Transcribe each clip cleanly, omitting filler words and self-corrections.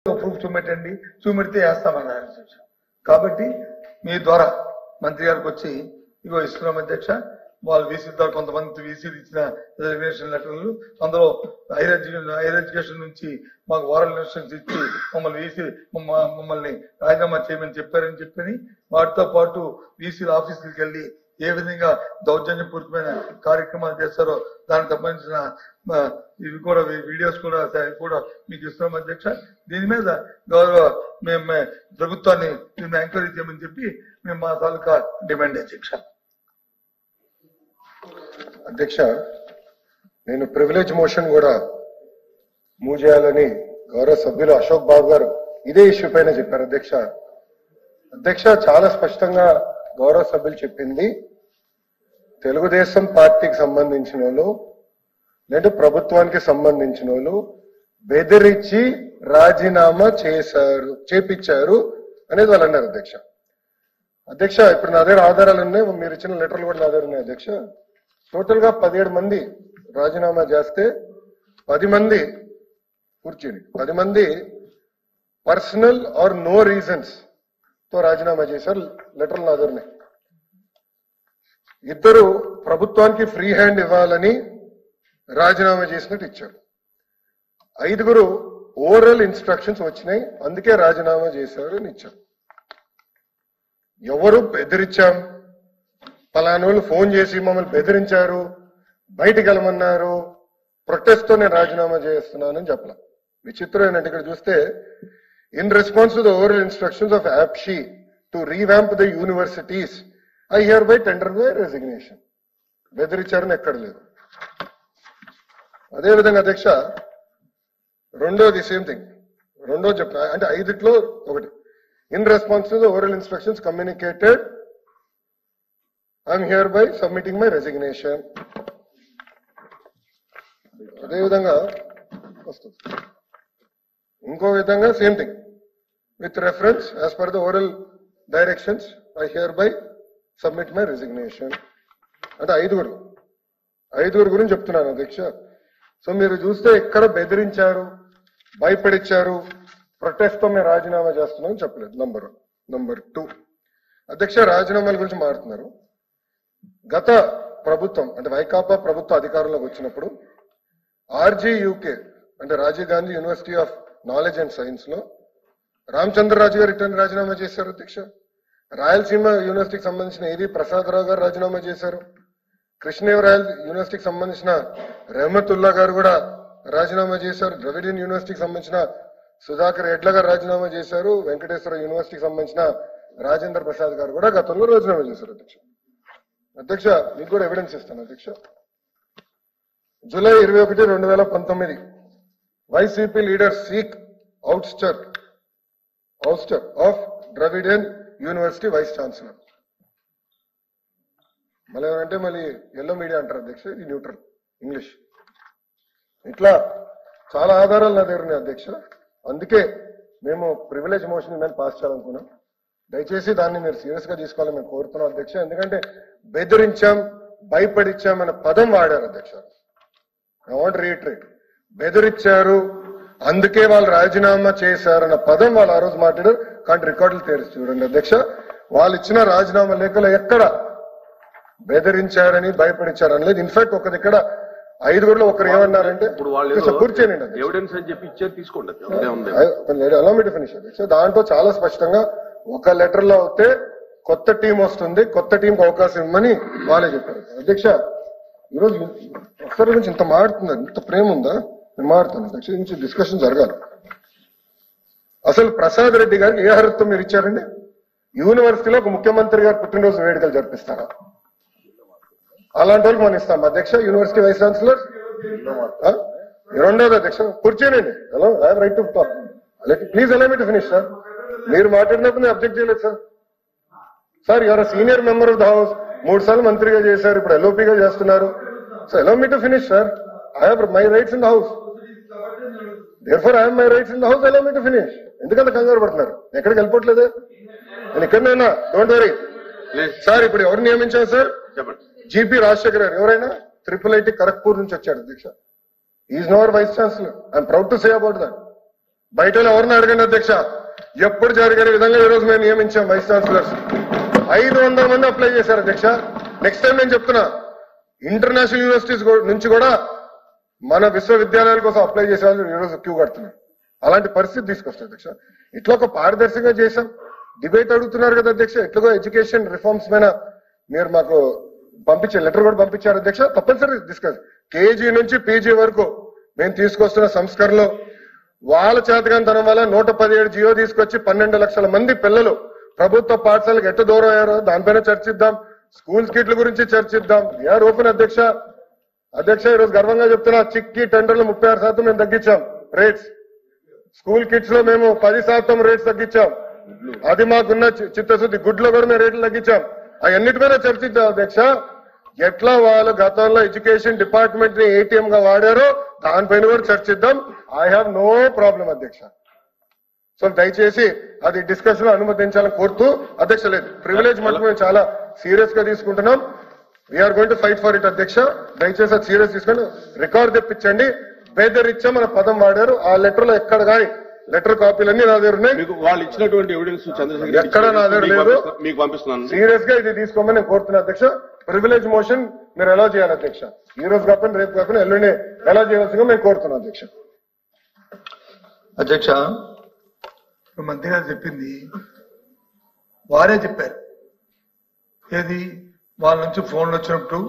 Proof చూపెట్టండి, చూపెడితే వేస్తామన్నారు. కాబట్టి మీ ద్వారా మంత్రి గారికి వచ్చి ఇగో ఇస్తున్నాం అధ్యక్ష, వాళ్ళు వీసీ ద్వారా కొంతమంది వీసీలు ఇచ్చిన రిజర్వేషన్ లెటర్లు, అందులో హైయర్ ఎడ్యుకేషన్ నుంచి మాకు ఓరల్ ఇన్స్ట్రక్షన్స్ ఇచ్చి మమ్మల్ని రాజీనామా చేయమని చెప్పారని చెప్పని, వాటితో పాటు వీసీల ఆఫీసులకు వెళ్లి ఏ విధంగా దౌర్జన్యపూరితమైన కార్యక్రమాలు చేస్తారో దానికి సంబంధించిన ఇవి కూడా వీడియోస్ కూడా మీకు ఇస్తున్నాం అధ్యక్ష. దీని మీద గౌరవ మేము ప్రభుత్వాన్ని ఎంక్వైరీ చేయమని చెప్పి మేము మా తాలూకా డిమాండ్ అధ్యక్ష. అధ్యక్ష, నేను ప్రివిలేజ్ మోషన్ కూడా మూవ్ చేయాలని గౌరవ సభ్యులు అశోక్ బాబు గారు ఇదే ఇష్యూ పైన చెప్పారు. అధ్యక్ష చాలా స్పష్టంగా గౌరవ సభ్యులు చెప్పింది, తెలుగుదేశం పార్టీకి సంబంధించిన వాళ్ళు లేదా ప్రభుత్వానికి సంబంధించిన వాళ్ళు బెదిరించి రాజీనామా చేపించారు అనేది వాళ్ళు అన్నారు. అధ్యక్ష ఇప్పుడు నా దగ్గర ఆధారాలు ఉన్నాయి, మీరు ఇచ్చిన లెటర్లు కూడా నా దగ్గర ఉన్నాయి. అధ్యక్ష టోటల్ గా 17 మంది రాజీనామా చేస్తే 10 మంది కూర్చుని 10 మంది పర్సనల్ ఆర్ నో రీజన్స్ తో రాజీనామా చేశారు. లెటర్లు నా దగ్గర ఉన్నాయి. 2 ప్రభుత్వానికి ఫ్రీ హ్యాండ్ ఇవ్వాలని రాజీనామా చేసినట్టు ఇచ్చారు. 5 ఓరల్ ఇన్స్ట్రక్షన్స్ వచ్చినాయి, అందుకే రాజీనామా చేశారు అని ఇచ్చారు. ఎవరు బెదిరించాం, పలానోళ్ళు ఫోన్ చేసి మమ్మల్ని బెదిరించారు, బయటికి వెళ్ళమన్నారు, ప్రొటెస్ట్ తో నేను రాజీనామా చేస్తున్నానని చెప్పలా. విచిత్రం ఏంటంటే ఇక్కడ చూస్తే, in response to the oral instructions of APSHI to revamp the universities I hereby tender by resignation. బెదిరించారని ఎక్కడ లేదు. అదేవిధంగా అధ్యక్ష రెండోది సేమ్ థింగ్, రెండోది చెప్తా అంటే 5లో ఒకటి, in response to the oral instructions communicated I'm here by submitting my resignation. అదేవిధంగా వస్తుంది ఇంకో విధంగా same thing, with reference as per the oral directions I here by submit my resignation. అంటే 5 గురించి చెప్తున్నాను అధ్యక్ష. సో మీరు చూస్తే ఎక్కడ బెదిరించారు, భయపడిచ్చారు, ప్రొటెస్ట్ తో మేము రాజీనామా చేస్తున్నామని చెప్పలేదు. నంబర్ 2 అధ్యక్ష, రాజీనామాల గురించి మాట్లాడుతున్నారు. గత ప్రభుత్వం అంటే వైకాపా ప్రభుత్వ అధికారంలోకి వచ్చినప్పుడు RGUK అంటే Rajiv Gandhi university of knowledge and science లో రామచంద్రరాజు గారు రిటర్న్ రాజీనామా చేశారు. అధ్యక్ష రాయలసీమ యూనివర్సిటీకి సంబంధించిన ఏవి ప్రసాదరావు గారు రాజీనామా చేశారు. కృష్ణదేవరాయల్ యూనివర్సిటీకి సంబంధించిన రెహమతుల్లా గారు కూడా రాజీనామా చేశారు. ద్రవిడియన్ యూనివర్సిటీకి సంబంధించిన సుధాకర్ ఎడ్ల గారు రాజీనామా చేశారు. వెంకటేశ్వర యూనివర్సిటీకి సంబంధించిన రాజేంద్ర ప్రసాద్ గారు కూడా గతంలో రాజీనామా చేశారు. అధ్యక్ష మీకు కూడా ఎవిడెన్స్ ఇస్తాను. అధ్యక్ష July 21, 2019 YCP leader seek ouster of Dravidian university vice chancellor. మళ్ళీ ఏమంటే మళ్ళీ ఎల్లో మీడియా అంటారు అధ్యక్ష, ఇది న్యూట్రల్ ఇంగ్లీష్. ఇట్లా చాలా ఆధారాలు నా దగ్గర ఉన్నాయి అధ్యక్ష. అందుకే మేము ప్రివిలేజ్ మోషన్ మీద పాస్ చేయాలనుకున్నాం. దయచేసి దాన్ని మీరు సీరియస్ గా తీసుకోవాలని మేము కోరుతున్నాం అధ్యక్ష. ఎందుకంటే బెదిరించాం, భయపడిచ్చాం అనే పదం వాడారు అధ్యక్ష. ఐ వాంట్ రీట్రేట్, బెదిరించారు అందుకే వాళ్ళు రాజీనామా చేశారన్న పదం వాళ్ళు ఆ రోజు మాట్లాడారు. కానీ రికార్డులు తెరిచి చూడండి అధ్యక్ష, వాళ్ళు ఇచ్చిన రాజీనామా లేఖలో ఎక్కడ బెదిరించారని భయపడించారని లేదు. ఇన్ఫాక్ట్ ఒక దగ్గర 5 ఒకరు ఏమన్నారంటే కూర్చోనండి అలా మీ ఫినిష్ అధ్యక్ష. దాంట్లో చాలా స్పష్టంగా ఒక లెటర్ లో అయితే కొత్త టీం వస్తుంది, కొత్త టీంకి అవకాశం ఇవ్వమని వాళ్ళే చెప్పారు. అధ్యక్ష ఈరోజు ఒకసారి నుంచి ఇంత మాడుతున్నారు, ఇంత ప్రేమ ఉందా? నేను మాడుతాను అధ్యక్ష, నుంచి డిస్కషన్ జరగాలి. అసలు ప్రసాద్ రెడ్డి గారికి ఏ అర్హత మీరు ఇచ్చారండి? యూనివర్సిటీలో ఒక ముఖ్యమంత్రి గారు పుట్టినరోజు వేడుకలు జరిపిస్తారా? అలాంటి వాళ్ళకి మనం ఇస్తాం అధ్యక్ష. యూనివర్సిటీ వైస్ ఛాన్సలర్ రెండోది అధ్యక్ష కూర్చోనండి. Hello, I have right to talk. Please allow me to finish sir. మీరు మాట్లాడినప్పుడు నేను అబ్జెక్ట్ చేయలేదు sir. Sir your senior member of the house, 3 సార్లు మంత్రిగా చేశారు, ఇప్పుడు LOPగా చేస్తున్నారు. So allow me to finish sir. I have my rights in the house, therefore I have my rights in the house. Allow me to finish. ఎందుకంటే కంగారు పడుతున్నారు? ఎక్కడికి వెళ్ళిపోవట్లేదే, నేను ఇక్కడనైనా. Don't worry sir. ఇప్పుడు ఎవరు నియమించారు సార్? GP రాజశేఖర్ గారు. ఎవరైనా IIIT ఖరగ్పూర్ నుంచి వచ్చాడు అధ్యక్ష. Is now our vice chancellor. I'm proud to say about that. బయట ఎవరిని అడగండి అధ్యక్ష. ఎప్పుడు జరిగిన విధంగా ఈ రోజు మేము నియమించాం వైస్ ఛాన్సలర్స్. 500 మంది అప్లై చేశారు అధ్యక్ష. నెక్స్ట్ టైం నేను చెప్తున్నా, ఇంటర్నేషనల్ యూనివర్సిటీస్ నుంచి కూడా మన విశ్వవిద్యాలయాల కోసం అప్లై చేసే వాళ్ళు ఈరోజు క్యూ కడుతున్నారు. అలాంటి పరిస్థితి తీసుకొస్తారు అధ్యక్ష. ఇట్లా ఒక పారదర్శకంగా చేశాం. డిబేట్ అడుగుతున్నారు కదా అధ్యక్ష, ఎట్లుగో ఎడ్యుకేషన్ రిఫార్మ్స్ మీద మీరు మాకు పంపించారు, లెటర్ కూడా పంపించారు అధ్యక్ష. తప్పనిసరి డిస్కస్. కేజీ నుంచి పీజీ వరకు మేము తీసుకొస్తున్న సంస్కరణలు వాళ్ళ చేతగానితనం వల్ల 117 జియో తీసుకొచ్చి 12 లక్షల మంది పిల్లలు ప్రభుత్వ పాఠశాలకు ఎట్టు దూరం అయ్యారో దానిపైన చర్చిద్దాం. స్కూల్ కిట్ల గురించి చర్చిద్దాం. వీఆర్ ఓపెన్ అధ్యక్ష. ఈరోజు గర్వంగా చెప్తున్నా, చిక్కి టెండర్లు 36% మేము తగ్గించాం రేట్స్. స్కూల్ కిట్స్ లో మేము 10% రేట్స్ తగ్గించాం. అది మాకున్న చిత్తశుద్ధి. గుడ్లో కూడా మేము రేట్లు తగ్గించాం. అవన్నిటి మీద చర్చిద్దాం అధ్యక్ష. ఎట్లా వాళ్ళు గతంలో ఎడ్యుకేషన్ డిపార్ట్మెంట్ ని ఏటీఎం గా వాడారో దానిపైన కూడా చర్చిద్దాం. ఐ హ్యావ్ నో ప్రాబ్లం అధ్యక్ష. సో దయచేసి అది డిస్కషన్ లో అనుమతించాలని కోరుతూ అధ్యక్ష. లేదు, ప్రివిలేజ్ మటుకు మేము చాలా సీరియస్ గా తీసుకుంటున్నాం. We're going to fight for it అధ్యక్ష. దయచేసి అది సీరియస్ తీసుకొని రికార్డ్ తెప్పించండి. బేదరిచ్చా మన పదం వాడారు. ఆ లెటర్ లో ఎక్కడ కానీ లెటర్ కాపీలన్నీ నా దగ్గర ఉన్నాయి. వాళ్ళు ఇచ్చినటువంటి ఎవిడెన్స్ చంద్రశేఖర్ ఎక్కడ నా దగ్గర లేదు. మీకు పంపిస్తున్నాను. సీరియస్ గా ఇది తీసుకోమని నేను కోరుతున్నా అధ్యక్ష. ప్రివిలేజ్ మోషన్ మీరు ఎలా చేయాలి అధ్యక్ష? ఈ రోజు కాకుండా రేపు కాకుండా ఎల్లుండి ఎలా చేయవలసిందో మేము కోరుతున్నాం అధ్యక్ష. అధ్యక్ష, మంత్రి గారు చెప్పింది వారే చెప్పారు. ఏది వాళ్ళ నుంచి ఫోన్లు వచ్చినప్పుడు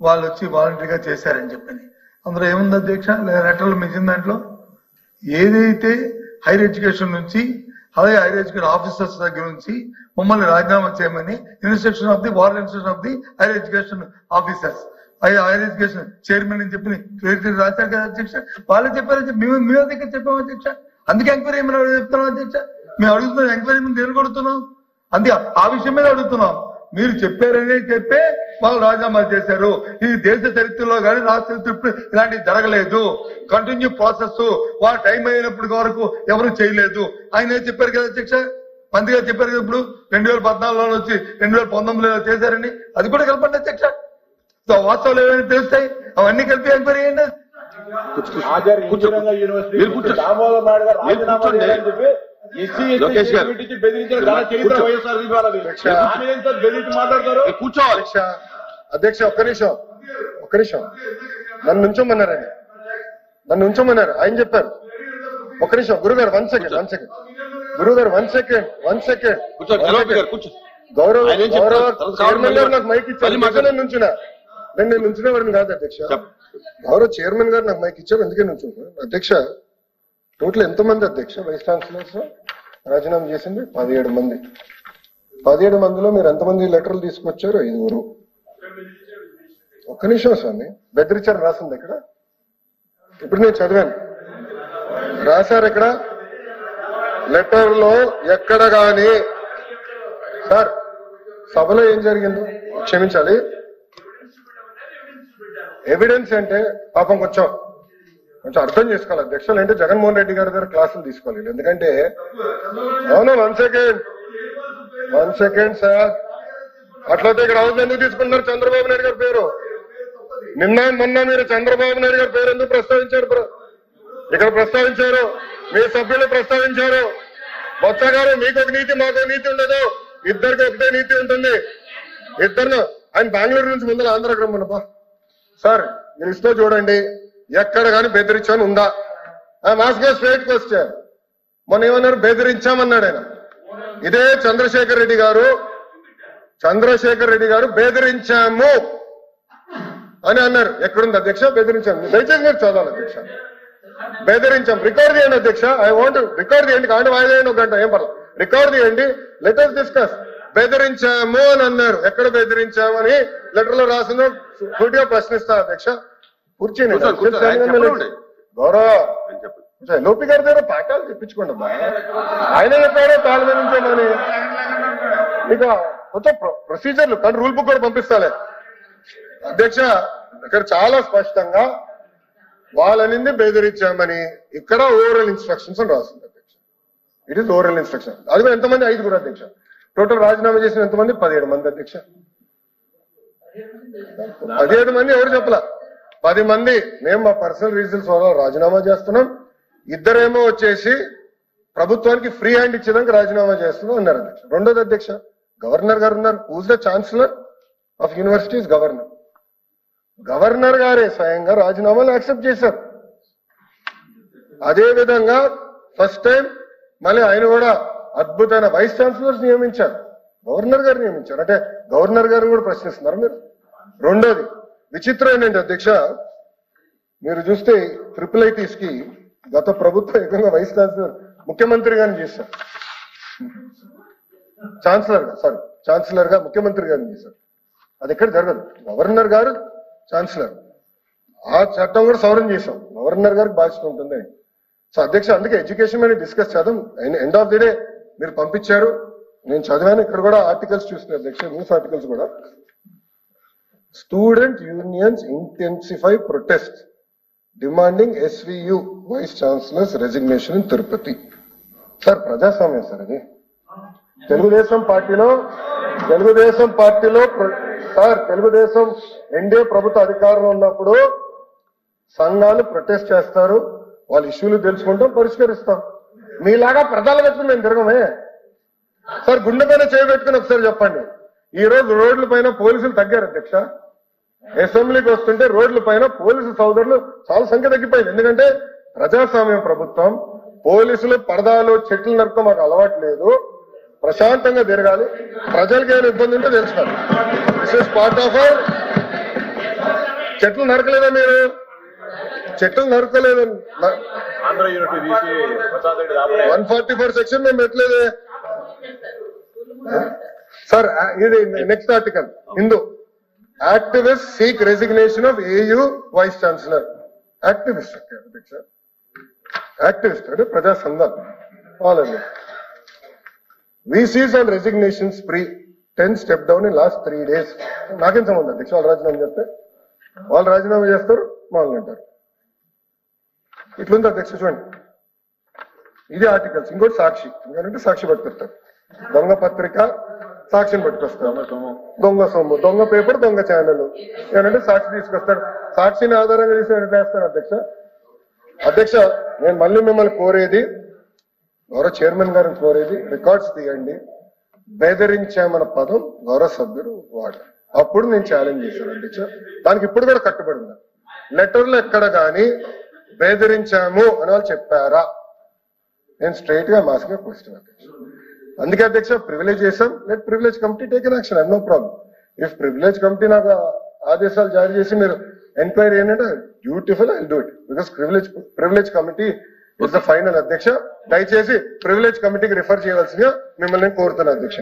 వాళ్ళు వచ్చి వాలంటరీగా చేశారని చెప్పని. అందులో ఏముంది అధ్యక్ష? లెటర్లు మించిన దాంట్లో ఏదైతే హైయర్ ఎడ్యుకేషన్ నుంచి అలాగే హైయర్ ఎడ్యుకేషన్ ఆఫీసర్స్ దగ్గర నుంచి మమ్మల్ని రాజీనామా చేయమని instruction of the ward instruction of the higher education officers, higher education chairman అని చెప్పి రాశారు కదా అధ్యక్ష. వాళ్ళే చెప్పారు. మేము దగ్గర చెప్పాము అధ్యక్ష. అందుకే ఎంక్వైరీ ఏమైనా చెప్తున్నాం అధ్యక్ష. మేము అడుగుతున్నాం ఎంక్వైరీ మీద దేని కొడుతున్నాం, అందుకే ఆ విషయం మీద అడుగుతున్నాం. మీరు చెప్పారని చెప్పే వాళ్ళు రాజీనామా చేశారు. ఇది దేశ చరిత్రలో కానీ రాష్ట్ర చరిత్ర ఇలాంటివి జరగలేదు. Continue process. వాళ్ళ టైం అయినప్పటి వరకు ఎవరు చేయలేదు. ఆయన చెప్పారు కదా అధ్యక్ష, మంత్రి గారు చెప్పారు కదా. ఇప్పుడు 2014లో వచ్చి 2019లో చేశారని అది కూడా కలపండి అధ్యక్ష. వాస్తవాలు ఏమైనా తెలుస్తాయి, అవన్నీ కలిపి ఎంక్వైరీ చేయండి. అధ్యక్ష ఒక్క నిమిషం నన్ను ఉంచమన్నారు. ఆయన చెప్పారు. ఒక్క నిమిషం గురుగారు, 1 సెకండ్. గురుగారు 1 సెకండ్. గౌరవ చైర్మన్ గారు నాకు మైక్ ఇచ్చారు. నేను నుంచున్నా. నేను నుంచునే వాడిని కాదు అధ్యక్ష. గౌరవ చైర్మన్ గారు నాకు మైక్ ఇచ్చారు, అందుకే నుంచున్నా అధ్యక్ష. టోటల్ ఎంతమంది అధ్యక్ష వైస్ ఛాన్సలర్స్ రాజీనామా చేసింది? 17 మంది. 17 మందిలో మీరు ఎంతమంది లెటర్లు తీసుకొచ్చారు? 5. ఒక్క నిమిషం స్వామి, బెదిరించారు రాసింది ఎక్కడ? ఇప్పుడు నేను చదివాను, రాశారు ఎక్కడ? లెటర్ లో ఎక్కడ గాని సార్ సభలో ఏం జరిగిందో క్షమించాలి. ఎవిడెన్స్ అంటే పాపం కొంచెం అర్థం చేసుకోవాలి అధ్యక్షులు. అంటే జగన్మోహన్ రెడ్డి గారి దగ్గర క్లాసులు తీసుకోవాలి. ఎందుకంటే అవును 1 సెకండ్ సార్, అట్లయితే ఇక్కడ హౌస్ ఎందుకు తీసుకున్నారు చంద్రబాబు నాయుడు గారి పేరు? మొన్న మీరు చంద్రబాబు నాయుడు గారి పేరు ఎందుకు ప్రస్తావించారు? ఇక్కడ ప్రస్తావించారు, మీ సభ్యులు ప్రస్తావించారు. బొత్స గారు మీకు ఒక నీతి మాకు ఒక నీతి ఉండదు, ఇద్దరికి ఒకటే నీతి ఉంటుంది. ఇద్దరు ఆయన బెంగళూరు నుంచి ముందర ఆంధ్రాకి రమ్మన్నపా సార్. లిస్ట్ లో చూడండి ఎక్కడ కానీ బెదిరించాను ఉందా? మాస్గా స్ట్రైట్ క్వశ్చన్. మొన్న ఏమన్నారు? బెదిరించామన్నాడు ఆయన. ఇదే చంద్రశేఖర్ రెడ్డి గారు బెదిరించాము అని అన్నారు. ఎక్కడుంది అధ్యక్ష బెదిరించాము? దయచేసి మీరు చదవాలి అధ్యక్ష. బెదిరించాం. రికార్డ్ చేయండి అధ్యక్ష. ఐ వాంట్ రికార్డ్ చేయండి. కాండి వాయిదా 1 గంట ఏం పర్లేదు, రికార్డ్ చేయండి. Let us discuss. బెదిరించాము అని అన్నారు. ఎక్కడ బెదిరించాము అని లెటర్ లో రాసిందో పూర్తిగా ప్రశ్నిస్తా అధ్యక్ష. కూర్చొని గౌరవ లోపి గారి దగ్గర పాఠాలు చెప్పించుకోండి అమ్మా. ఆయన చెప్పారో తాళమేమని ఇక కొత్త ప్రొసీజర్లు కానీ రూల్ బుక్ కూడా పంపిస్తాలే అధ్యక్ష. ఇక్కడ చాలా స్పష్టంగా వాళ్ళనింది బెదిరించామని ఇక్కడ ఓరల్ ఇన్స్ట్రక్షన్స్ అని రాస్తుంది అధ్యక్ష. It is oral instruction. అది కూడా ఎంతమంది? 5 అధ్యక్ష. టోటల్ రాజీనామా చేసిన ఎంతమంది? 17 మంది అధ్యక్ష. 17 మంది ఎవరు చెప్పలా, 10 మంది మేము మా పర్సనల్ రీజన్స్ వల్ల రాజీనామా చేస్తున్నాం. ఇద్దరేమో వచ్చేసి ప్రభుత్వానికి ఫ్రీ హ్యాండ్ ఇచ్చేదానికి రాజీనామా చేస్తున్నాం అన్నారు అధ్యక్ష. రెండోది అధ్యక్ష, గవర్నర్ గారు ఉన్నారు. Who's the chancellor of universities? Governor. Governor గారే స్వయంగా రాజీనామాలు యాక్సెప్ట్ చేశారు. అదే విధంగా ఫస్ట్ టైం మళ్ళీ ఆయన కూడా అద్భుతమైన వైస్ ఛాన్సలర్స్ నియమించారు. గవర్నర్ గారు నియమించారు. అంటే గవర్నర్ గారు కూడా ప్రశ్నిస్తున్నారు మీరు. రెండోది విచిత్రం ఏంటంటే అధ్యక్ష, మీరు చూస్తే IIITs కి గత ప్రభుత్వం ఏకంగా వైస్ ఛాన్సలర్ ముఖ్యమంత్రి గారిని చేశారు. ఛాన్సలర్ గా ముఖ్యమంత్రి గారిని చేశారు. అది ఎక్కడ జరగదు. గవర్నర్ గారు ఛాన్సలర్. ఆ చట్టం కూడా సవరణ చేశాం. గవర్నర్ గారికి బాధ్యత ఉంటుంది. సో అధ్యక్ష, అందుకే ఎడ్యుకేషన్ మీద డిస్కస్ చేద్దాం. ఎండ్ ఆఫ్ ది డే మీరు పంపించారు, నేను చదివాను. ఇక్కడ కూడా ఆర్టికల్స్ చూసిన అధ్యక్ష, న్యూస్ ఆర్టికల్స్ కూడా. Student unions intensify protest demanding SVU vice chancellor's resignation in Tirupati. Sir ప్రజాస్వామ్యం సార్ అది. తెలుగుదేశం పార్టీలో సార్ తెలుగుదేశం ఎన్డీఏ ప్రభుత్వ అధికారంలో ఉన్నప్పుడు సంఘాలు ప్రొటెస్ట్ చేస్తారు, వాళ్ళ ఇష్యూలు తెలుసుకుంటాం, పరిష్కరిస్తాం. మీలాగా ప్రజల వ్యక్తులు మేము తిరగమే సార్. గుండె పైన చేయబెట్టుకుని ఒకసారి చెప్పండి, ఈ రోజు రోడ్ల పైన పోలీసులు తగ్గారు అధ్యక్ష. అసెంబ్లీకి వస్తుంటే రోడ్ల పైన పోలీసు సోదరులు చాలా సంఖ్య తగ్గిపోయింది. ఎందుకంటే ప్రజాస్వామ్యం ప్రభుత్వం. పోలీసులు పరదాలు చెట్లు నరకడం మాకు అలవాటు లేదు. ప్రశాంతంగా తిరగాలి. ప్రజలకి ఏమైనా ఇబ్బంది ఉంటే తెలుసుకోవాలి. This is part of our. చెట్లు నరకలేదా మీరు? చెట్లు నరకలేదు. 144 సెక్షన్ మేము పెట్టలేదే సార్. ఇది next article. Hindu activist seek resignation of AU vice chancellor. Activist అధ్యక్ష, యాక్టివిస్ట్ అంటే ప్రజా సంఘాలు. వాళ్ళండి VCs on resignation spree. 10 step down in last 3 days. నాకేం సంబంధం అధ్యక్ష? వాళ్ళు రాజీనామా చేస్తే వాళ్ళు రాజీనామా చేస్తారు, వాళ్ళు అంటారు. ఇట్లుంది అధ్యక్ష. చూడండి, ఇది ఆర్టికల్స్. ఇంకోటి సాక్షి. ఎందుకంటే సాక్షి పట్టుకొస్తారు. దొంగ పత్రిక సాక్షిని పట్టుకొస్తారు. దొంగ సొమ్ము, దొంగ పేపర్, దొంగ ఛానల్. ఏంటంటే సాక్షి తీసుకొస్తాడు. సాక్షిని ఆధారంగా తీసి వేస్తాను అధ్యక్ష. అధ్యక్ష, నేను మళ్ళీ మిమ్మల్ని కోరేది, గౌరవ చైర్మన్ గారిని కోరేది, రికార్డ్స్ తీయండి. బెదిరించామన్న పదం గౌరవ సభ్యులు వాడు. అప్పుడు నేను ఛాలెంజ్ చేశాను అధ్యక్ష. దానికి ఇప్పుడు కూడా కట్టుబడి ఉన్నా. లెటర్లు ఎక్కడ కానీ బెదిరించాము అని వాళ్ళు చెప్పారా? నేను స్ట్రైట్ గా మాస్గా క్వశ్చన్ అధ్యక్ష. అందుకే అధ్యక్ష ప్రివిలేజ్ చేశాం. Let privilege committee take an action. I have no problem. If privilege committee నాకు ఆదేశాలు జారీ చేసి మీరు ఎంక్వైరీ ఏంటంటే beautiful, I do it. Because privilege committee is the final అధ్యక్ష. దయచేసి ప్రివిలేజ్ కమిటీకి రిఫర్ చేయవలసిందిగా మిమ్మల్ని కోరుతున్నాను అధ్యక్ష.